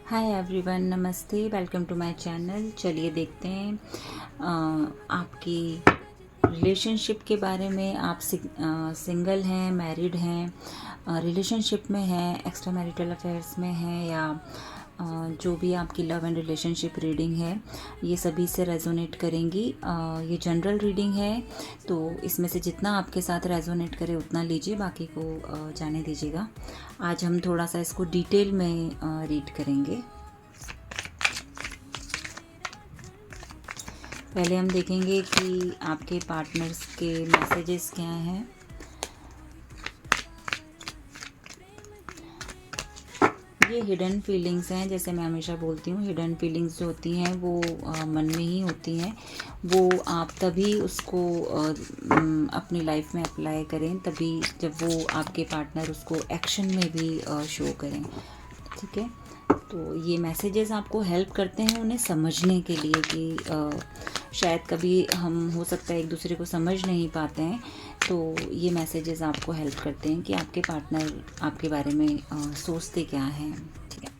Hi everyone, नमस्ते, welcome to my channel. चलिए देखते हैं आपकी रिलेशनशिप के बारे में। आप सिंगल हैं, मैरिड हैं, रिलेशनशिप में हैं, एक्स्ट्रा मैरिटल अफेयर्स में हैं, या जो भी आपकी लव एंड रिलेशनशिप रीडिंग है, ये सभी से रेजोनेट करेंगी। ये जनरल रीडिंग है, तो इसमें से जितना आपके साथ रेजोनेट करे उतना लीजिए, बाकी को जाने दीजिएगा। आज हम थोड़ा सा इसको डिटेल में रीड करेंगे। पहले हम देखेंगे कि आपके पार्टनर्स के मैसेजेस क्या हैं। ये हिडन फीलिंग्स हैं, जैसे मैं हमेशा बोलती हूँ, हिडन फीलिंग्स जो होती हैं वो मन में ही होती हैं। वो आप तभी उसको अपनी लाइफ में अप्लाई करें, तभी जब वो आपके पार्टनर उसको एक्शन में भी शो करें। ठीक है, तो ये मैसेजेस आपको हेल्प करते हैं उन्हें समझने के लिए कि शायद कभी हम हो सकता है एक दूसरे को समझ नहीं पाते हैं, तो ये मैसेजेस आपको हेल्प करते हैं कि आपके पार्टनर आपके बारे में सोचते क्या हैं। ठीक है,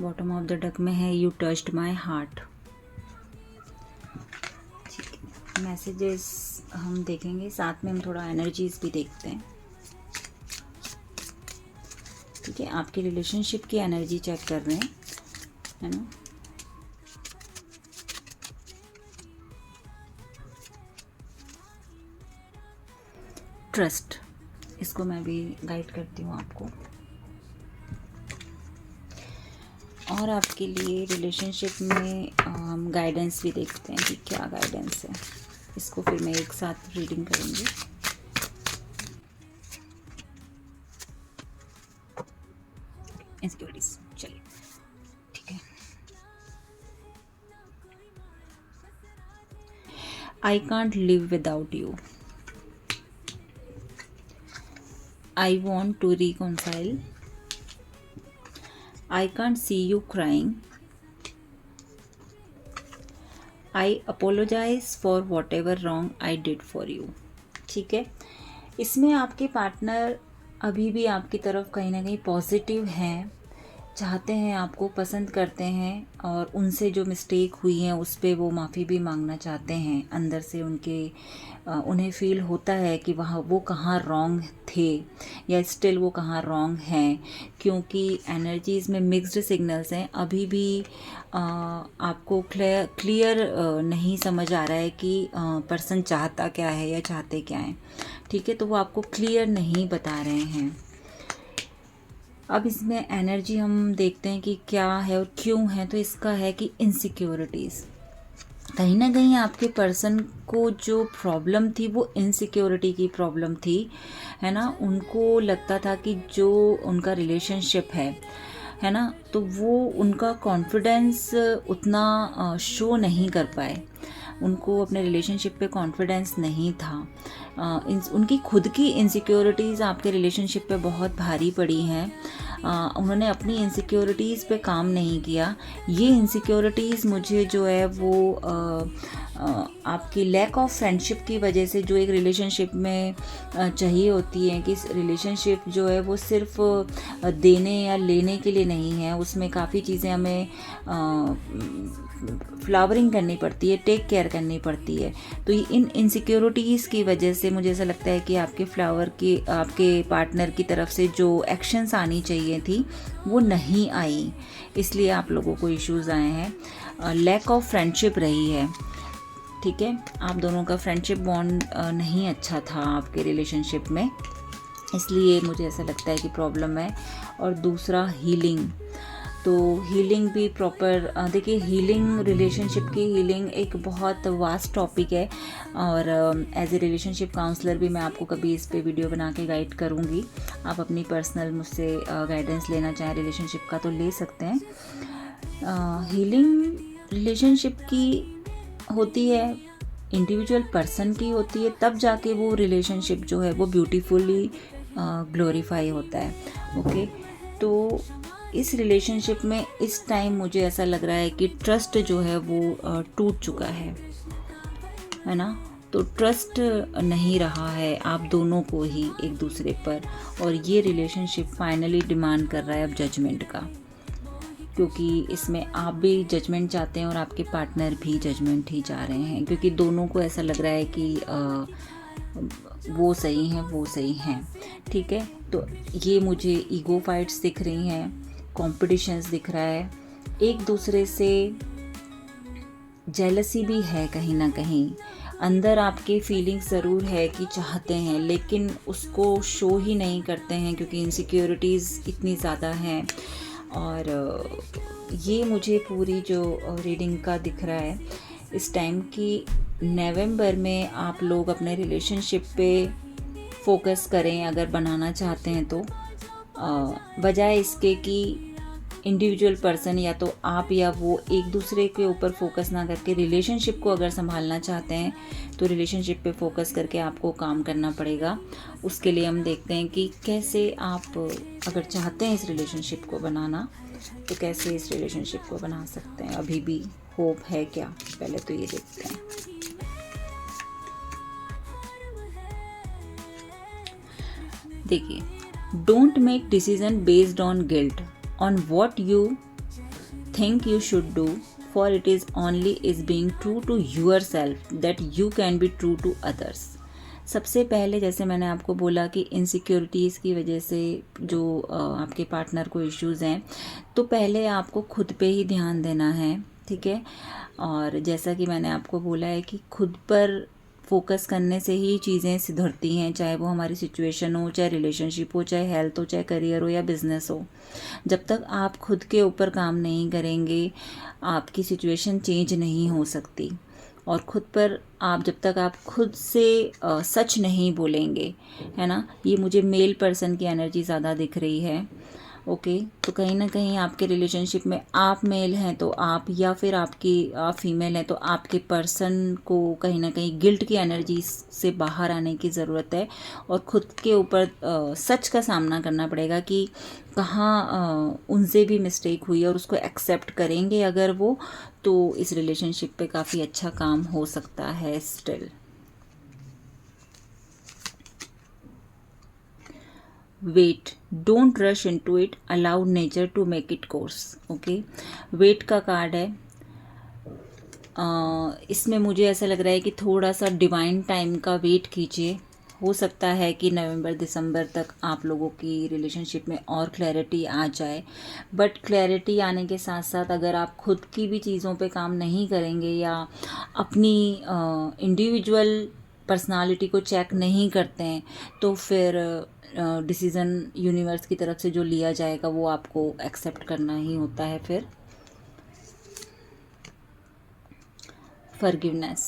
बॉटम ऑफ द डक में है यू टच्ड माई हार्ट। ठीक है, मैसेजेस हम देखेंगे, साथ में हम थोड़ा एनर्जीज भी देखते हैं। ठीक है, आपकी रिलेशनशिप की एनर्जी चेक कर रहे हैं, है ना। ट्रस्ट, इसको मैं भी गाइड करती हूँ आपको। और आपके लिए रिलेशनशिप में हम गाइडेंस भी देखते हैं कि क्या गाइडेंस है। इसको फिर मैं एक साथ रीडिंग करूँगी। इनसिक्योरिटीज, चलिए ठीक है। I can't live without you, I want to reconcile, I can't see you crying, I apologise for whatever wrong I did for you. ठीक है, इसमें आपके पार्टनर अभी भी आपकी तरफ कहीं ना कहीं पॉजिटिव हैं, चाहते हैं, आपको पसंद करते हैं, और उनसे जो मिस्टेक हुई है उस पर वो माफ़ी भी मांगना चाहते हैं। अंदर से उन्हें फील होता है कि वहाँ वो कहाँ रॉन्ग थे, या स्टिल वो कहाँ रॉन्ग हैं, क्योंकि एनर्जीज़ में मिक्स्ड सिग्नल्स हैं। अभी भी आपको क्लियर नहीं समझ आ रहा है कि पर्सन चाहता क्या है या चाहते क्या है। ठीक है, तो वो आपको क्लियर नहीं बता रहे हैं। अब इसमें एनर्जी हम देखते हैं कि क्या है और क्यों है। तो इसका है कि इनसिक्योरिटीज़, कहीं ना कहीं आपके पर्सन को जो प्रॉब्लम थी वो इनसिक्योरिटी की प्रॉब्लम थी, है ना। उनको लगता था कि जो उनका रिलेशनशिप है ना, तो वो उनका कॉन्फिडेंस उतना शो नहीं कर पाए। उनको अपने रिलेशनशिप पे कॉन्फिडेंस नहीं था। उनकी खुद की इनसिक्योरिटीज़ आपके रिलेशनशिप पे बहुत भारी पड़ी हैं। उन्होंने अपनी इनसिक्योरिटीज़ पे काम नहीं किया। ये इनसिक्योरिटीज़ मुझे जो है वो आपकी लैक ऑफ फ्रेंडशिप की वजह से, जो एक रिलेशनशिप में चाहिए होती है कि रिलेशनशिप जो है वो सिर्फ देने या लेने के लिए नहीं है, उसमें काफ़ी चीज़ें हमें फ्लावरिंग करनी पड़ती है, टेक केयर करनी पड़ती है। तो इन इनसिक्योरिटीज़ की वजह से मुझे ऐसा लगता है कि आपके पार्टनर की तरफ से जो एक्शंस आनी चाहिए थी वो नहीं आई, इसलिए आप लोगों को इश्यूज़ आए हैं। लैक ऑफ फ्रेंडशिप रही है। ठीक है, आप दोनों का फ्रेंडशिप बॉन्ड नहीं अच्छा था आपके रिलेशनशिप में, इसलिए मुझे ऐसा लगता है कि प्रॉब्लम है। और दूसरा हीलिंग, तो हीलिंग भी प्रॉपर देखिए, हीलिंग, रिलेशनशिप की हीलिंग एक बहुत वास्ट टॉपिक है, और एज ए रिलेशनशिप काउंसलर भी मैं आपको कभी इस पे वीडियो बना के गाइड करूँगी। आप अपनी पर्सनल मुझसे गाइडेंस लेना चाहें रिलेशनशिप का तो ले सकते हैं। हीलिंग रिलेशनशिप की होती है, इंडिविजुअल पर्सन की होती है, तब जाके वो रिलेशनशिप जो है वो ब्यूटीफुली ग्लोरीफाई होता है। ओके, तो इस रिलेशनशिप में इस टाइम मुझे ऐसा लग रहा है कि ट्रस्ट जो है वो टूट चुका है ना। तो ट्रस्ट नहीं रहा है आप दोनों को ही एक दूसरे पर, और ये रिलेशनशिप फाइनली डिमांड कर रहा है अब जजमेंट का, क्योंकि इसमें आप भी जजमेंट चाहते हैं और आपके पार्टनर भी जजमेंट ही चाह रहे हैं, क्योंकि दोनों को ऐसा लग रहा है कि वो सही हैं, वो सही हैं। ठीक है, तो ये मुझे ईगो फाइट्स दिख रही हैं, कॉम्पिटिशन्स दिख रहा है, एक दूसरे से जेलसी भी है कहीं ना कहीं। अंदर आपके फीलिंग्स ज़रूर है कि चाहते हैं, लेकिन उसको शो ही नहीं करते हैं क्योंकि इनसिक्योरिटीज़ इतनी ज़्यादा हैं। और ये मुझे पूरी जो रीडिंग का दिख रहा है इस टाइम की नवंबर में आप लोग अपने रिलेशनशिप पे फोकस करें अगर बनाना चाहते हैं तो, बजाय इसके कि इंडिविजुअल पर्सन या तो आप या वो एक दूसरे के ऊपर फोकस ना करके रिलेशनशिप को अगर संभालना चाहते हैं तो रिलेशनशिप पे फोकस करके आपको काम करना पड़ेगा। उसके लिए हम देखते हैं कि कैसे आप अगर चाहते हैं इस रिलेशनशिप को बनाना तो कैसे इस रिलेशनशिप को बना सकते हैं। अभी भी होप है क्या, पहले तो ये देखते हैं। देखिए, don't make decision based on guilt on what you think you should do, for it is only is being true to yourself that you can be true to others। सबसे पहले जैसे मैंने आपको बोला कि इनसिक्योरिटीज़ की वजह से जो आपके पार्टनर को इश्यूज़ हैं, तो पहले आपको खुद पे ही ध्यान देना है। ठीक है, और जैसा कि मैंने आपको बोला है कि खुद पर फोकस करने से ही चीज़ें सुधरती हैं, चाहे वो हमारी सिचुएशन हो, चाहे रिलेशनशिप हो, चाहे हेल्थ हो, चाहे करियर हो या बिजनेस हो। जब तक आप खुद के ऊपर काम नहीं करेंगे आपकी सिचुएशन चेंज नहीं हो सकती। और खुद पर आप जब तक आप खुद से सच नहीं बोलेंगे, है ना, ये मुझे मेल पर्सन की एनर्जी ज़्यादा दिख रही है। ओके, तो कहीं ना कहीं आपके रिलेशनशिप में आप मेल हैं तो आप, या फिर आप फीमेल हैं तो आपके पर्सन को कहीं ना कहीं गिल्ट की एनर्जी से बाहर आने की ज़रूरत है और खुद के ऊपर सच का सामना करना पड़ेगा कि कहाँ उनसे भी मिस्टेक हुई है, और उसको एक्सेप्ट करेंगे अगर वो, तो इस रिलेशनशिप पे काफ़ी अच्छा काम हो सकता है still. Wait, don't rush into it, allow nature to make it course. Okay, wait का कार्ड है। इसमें मुझे ऐसा लग रहा है कि थोड़ा सा डिवाइन टाइम का वेट कीजिए। हो सकता है कि नवंबर दिसंबर तक आप लोगों की रिलेशनशिप में और क्लैरिटी आ जाए, बट क्लैरिटी आने के साथ साथ अगर आप खुद की भी चीज़ों पे काम नहीं करेंगे या अपनी इंडिविजुअल पर्सनालिटी को चेक नहीं करते हैं तो फिर डिसीज़न यूनिवर्स की तरफ से जो लिया जाएगा वो आपको एक्सेप्ट करना ही होता है। फिर फॉरगिवनेस,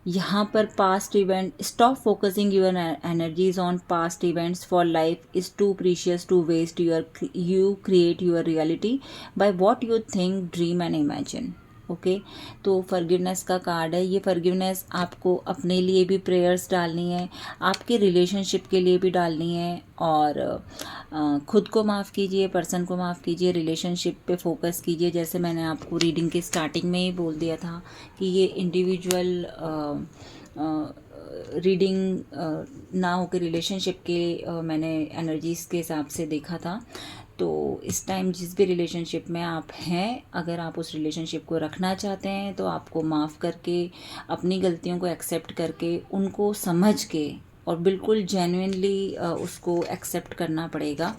यहाँ पर past event, stop focusing your energies on past events, for life is too precious to waste you create your reality by what you think, dream and imagine. Okay, तो फॉरगिवनेस का card है। ये forgiveness आपको अपने लिए भी prayers डालनी है, आपके रिलेशनशिप के लिए भी डालनी है, और खुद को माफ़ कीजिए, पर्सन को माफ़ कीजिए, रिलेशनशिप पे फोकस कीजिए। जैसे मैंने आपको रीडिंग के स्टार्टिंग में ही बोल दिया था कि ये इंडिविजुअल रीडिंग ना होकर रिलेशनशिप के मैंने एनर्जीज़ के हिसाब से देखा था। तो इस टाइम जिस भी रिलेशनशिप में आप हैं, अगर आप उस रिलेशनशिप को रखना चाहते हैं तो आपको माफ़ करके, अपनी गलतियों को एक्सेप्ट करके, उनको समझ के और बिल्कुल जेन्युइनली उसको एक्सेप्ट करना पड़ेगा,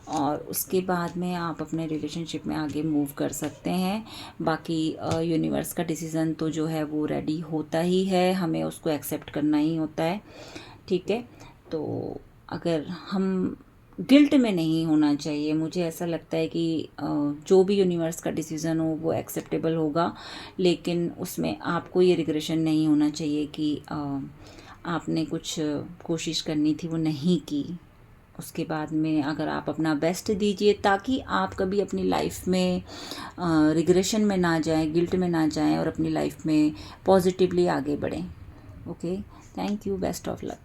और उसके बाद में आप अपने रिलेशनशिप में आगे मूव कर सकते हैं। बाकी यूनिवर्स का डिसीज़न तो जो है वो रेडी होता ही है, हमें उसको एक्सेप्ट करना ही होता है। ठीक है, तो अगर हम गिल्ट में नहीं होना चाहिए, मुझे ऐसा लगता है कि जो भी यूनिवर्स का डिसीज़न हो वो एक्सेप्टेबल होगा, लेकिन उसमें आपको ये रिग्रेशन नहीं होना चाहिए कि आपने कुछ कोशिश करनी थी वो नहीं की। उसके बाद में अगर आप अपना बेस्ट दीजिए ताकि आप कभी अपनी लाइफ में रिग्रेशन में ना जाएं, गिल्ट में ना जाएं, और अपनी लाइफ में पॉजिटिवली आगे बढ़ें। Okay, thank you, best of luck.